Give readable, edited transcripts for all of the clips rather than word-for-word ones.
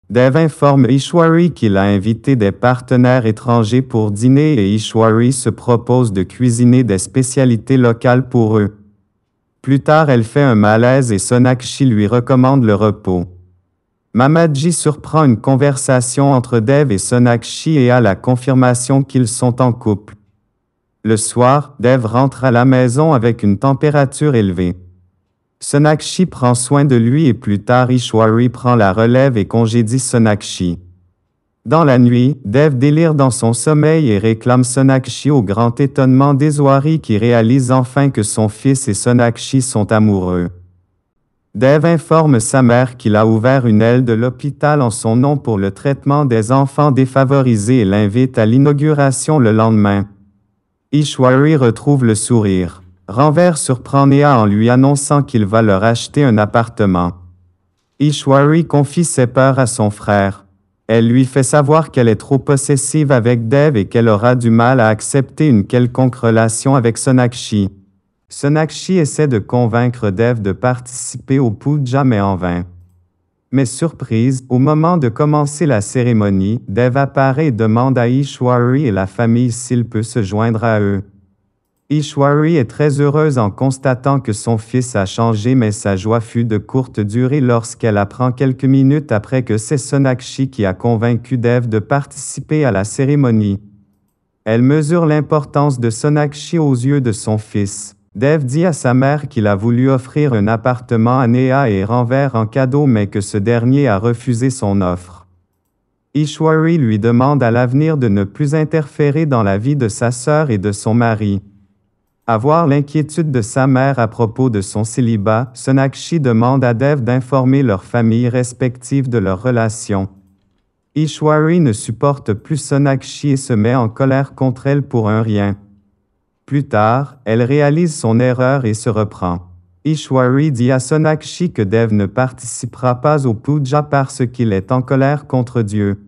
Dev informe Ishwari qu'il a invité des partenaires étrangers pour dîner et Ishwari se propose de cuisiner des spécialités locales pour eux. Plus tard, elle fait un malaise et Sonakshi lui recommande le repos. Mamaji surprend une conversation entre Dev et Sonakshi et a la confirmation qu'ils sont en couple. Le soir, Dev rentre à la maison avec une température élevée. Sonakshi prend soin de lui et plus tard Ishwari prend la relève et congédie Sonakshi. Dans la nuit, Dev délire dans son sommeil et réclame Sonakshi au grand étonnement d'Ishwari qui réalise enfin que son fils et Sonakshi sont amoureux. Dev informe sa mère qu'il a ouvert une aile de l'hôpital en son nom pour le traitement des enfants défavorisés et l'invite à l'inauguration le lendemain. Ishwari retrouve le sourire. Ranver surprend Neha en lui annonçant qu'il va leur acheter un appartement. Ishwari confie ses peurs à son frère. Elle lui fait savoir qu'elle est trop possessive avec Dev et qu'elle aura du mal à accepter une quelconque relation avec Sonakshi. Sonakshi essaie de convaincre Dev de participer au puja mais en vain. Mais surprise, au moment de commencer la cérémonie, Dev apparaît et demande à Ishwari et la famille s'il peut se joindre à eux. Ishwari est très heureuse en constatant que son fils a changé mais sa joie fut de courte durée lorsqu'elle apprend quelques minutes après que c'est Sonakshi qui a convaincu Dev de participer à la cérémonie. Elle mesure l'importance de Sonakshi aux yeux de son fils. Dev dit à sa mère qu'il a voulu offrir un appartement à Neha et Ranver en cadeau mais que ce dernier a refusé son offre. Ishwari lui demande à l'avenir de ne plus interférer dans la vie de sa sœur et de son mari. À voir l'inquiétude de sa mère à propos de son célibat, Sonakshi demande à Dev d'informer leurs familles respectives de leur relation. Ishwari ne supporte plus Sonakshi et se met en colère contre elle pour un rien. Plus tard, elle réalise son erreur et se reprend. Ishwari dit à Sonakshi que Dev ne participera pas au puja parce qu'il est en colère contre Dieu.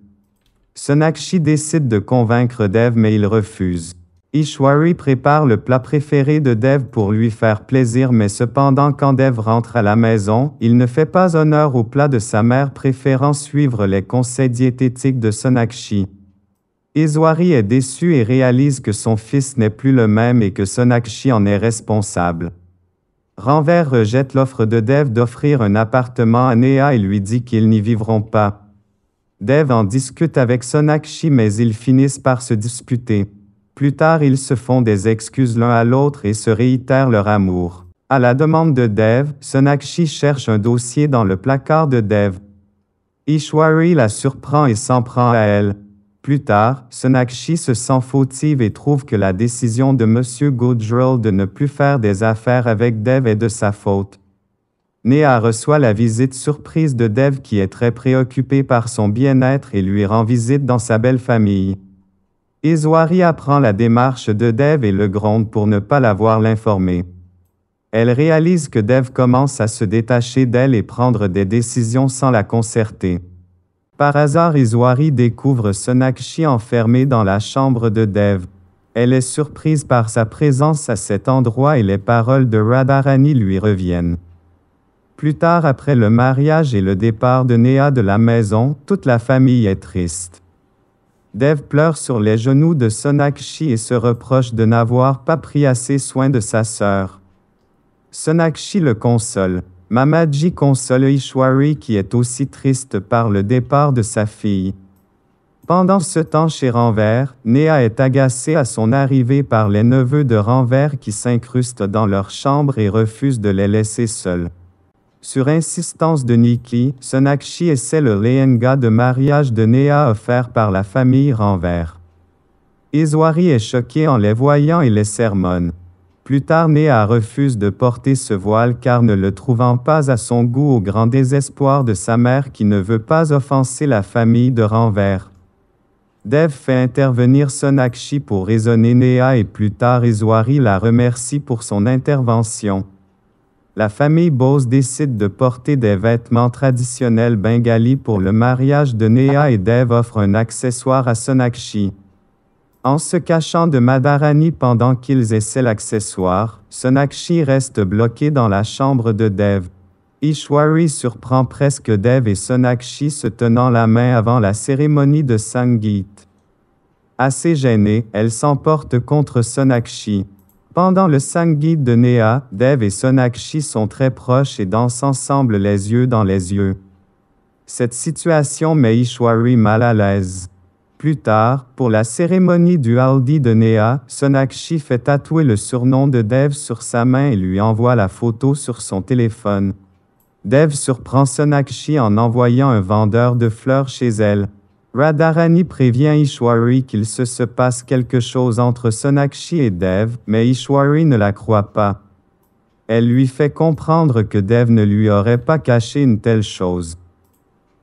Sonakshi décide de convaincre Dev mais il refuse. Ishwari prépare le plat préféré de Dev pour lui faire plaisir mais cependant quand Dev rentre à la maison, il ne fait pas honneur au plat de sa mère préférant suivre les conseils diététiques de Sonakshi. Ishwari est déçu et réalise que son fils n'est plus le même et que Sonakshi en est responsable. Ranver rejette l'offre de Dev d'offrir un appartement à Neha et lui dit qu'ils n'y vivront pas. Dev en discute avec Sonakshi mais ils finissent par se disputer. Plus tard, ils se font des excuses l'un à l'autre et se réitèrent leur amour. À la demande de Dev, Sonakshi cherche un dossier dans le placard de Dev. Ishwari la surprend et s'en prend à elle. Plus tard, Sonakshi se sent fautive et trouve que la décision de M. Gujral de ne plus faire des affaires avec Dev est de sa faute. Neha reçoit la visite surprise de Dev qui est très préoccupé par son bien-être et lui rend visite dans sa belle famille. Ishwari apprend la démarche de Dev et le gronde pour ne pas l'avoir l'informé. Elle réalise que Dev commence à se détacher d'elle et prendre des décisions sans la concerter. Par hasard, Ishwari découvre Sonakshi enfermée dans la chambre de Dev. Elle est surprise par sa présence à cet endroit et les paroles de Radharani lui reviennent. Plus tard, après le mariage et le départ de Neha de la maison, toute la famille est triste. Dev pleure sur les genoux de Sonakshi et se reproche de n'avoir pas pris assez soin de sa sœur. Sonakshi le console. Mamaji console Ishwari qui est aussi triste par le départ de sa fille. Pendant ce temps chez Ranver, Neha est agacée à son arrivée par les neveux de Ranver qui s'incrustent dans leur chambre et refusent de les laisser seuls. Sur insistance de Nikki, Sonakshi essaie le lehenga de mariage de Neha offert par la famille Ranver. Ishwari est choqué en les voyant et les sermonne. Plus tard, Neha refuse de porter ce voile car ne le trouvant pas à son goût au grand désespoir de sa mère qui ne veut pas offenser la famille de Ranver. Dev fait intervenir Sonakshi pour raisonner Neha et plus tard Ishwari la remercie pour son intervention. La famille Bose décide de porter des vêtements traditionnels bengalis pour le mariage de Neha et Dev offre un accessoire à Sonakshi. En se cachant de Madharani pendant qu'ils essaient l'accessoire, Sonakshi reste bloqué dans la chambre de Dev. Ishwari surprend presque Dev et Sonakshi se tenant la main avant la cérémonie de Sangeet. Assez gênée, elle s'emporte contre Sonakshi. Pendant le Sangeet de Neha, Dev et Sonakshi sont très proches et dansent ensemble les yeux dans les yeux. Cette situation met Ishwari mal à l'aise. Plus tard, pour la cérémonie du Haldi de Neha, Sonakshi fait tatouer le surnom de Dev sur sa main et lui envoie la photo sur son téléphone. Dev surprend Sonakshi en envoyant un vendeur de fleurs chez elle. Radharani prévient Ishwari qu'il se passe quelque chose entre Sonakshi et Dev, mais Ishwari ne la croit pas. Elle lui fait comprendre que Dev ne lui aurait pas caché une telle chose.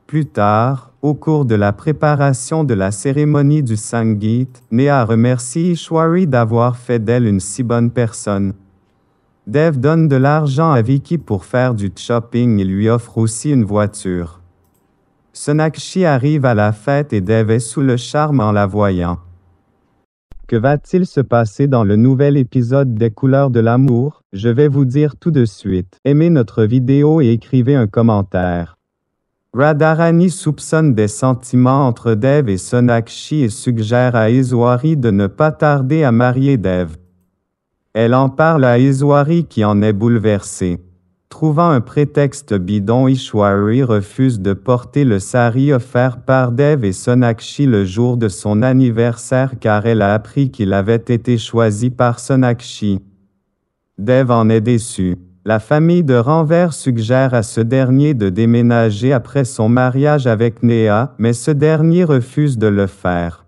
Plus tard, au cours de la préparation de la cérémonie du Sangeet, Neha remercie Ishwari d'avoir fait d'elle une si bonne personne. Dev donne de l'argent à Vicky pour faire du shopping et lui offre aussi une voiture. Sonakshi arrive à la fête et Dev est sous le charme en la voyant. Que va-t-il se passer dans le nouvel épisode des Couleurs de l'amour? Je vais vous dire tout de suite. Aimez notre vidéo et écrivez un commentaire. Radharani soupçonne des sentiments entre Dev et Sonakshi et suggère à Ishwari de ne pas tarder à marier Dev. Elle en parle à Ishwari qui en est bouleversé. Trouvant un prétexte bidon, Ishwari refuse de porter le sari offert par Dev et Sonakshi le jour de son anniversaire car elle a appris qu'il avait été choisi par Sonakshi. Dev en est déçu. La famille de Ranver suggère à ce dernier de déménager après son mariage avec Neha, mais ce dernier refuse de le faire.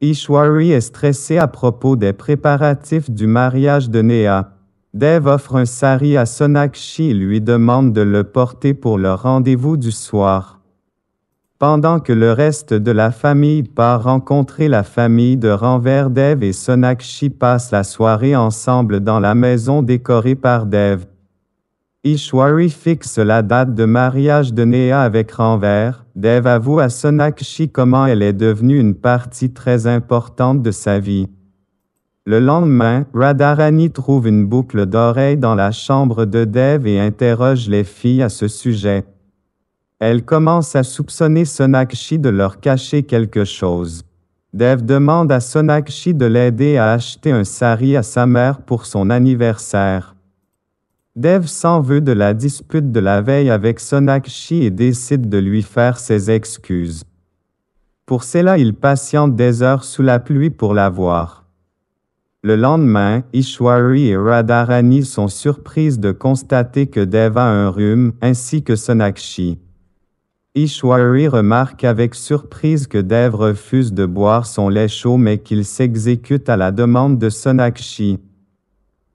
Ishwari est stressé à propos des préparatifs du mariage de Neha. Dev offre un sari à Sonakshi et lui demande de le porter pour le rendez-vous du soir. Pendant que le reste de la famille part rencontrer la famille de Ranver, Dev et Sonakshi passent la soirée ensemble dans la maison décorée par Dev. Ishwari fixe la date de mariage de Neha avec Ranver. Dev avoue à Sonakshi comment elle est devenue une partie très importante de sa vie. Le lendemain, Radharani trouve une boucle d'oreille dans la chambre de Dev et interroge les filles à ce sujet. Elle commence à soupçonner Sonakshi de leur cacher quelque chose. Dev demande à Sonakshi de l'aider à acheter un sari à sa mère pour son anniversaire. Dev s'en veut de la dispute de la veille avec Sonakshi et décide de lui faire ses excuses. Pour cela, il patiente des heures sous la pluie pour la voir. Le lendemain, Ishwari et Radharani sont surprises de constater que Dev a un rhume, ainsi que Sonakshi. Ishwari remarque avec surprise que Dev refuse de boire son lait chaud mais qu'il s'exécute à la demande de Sonakshi.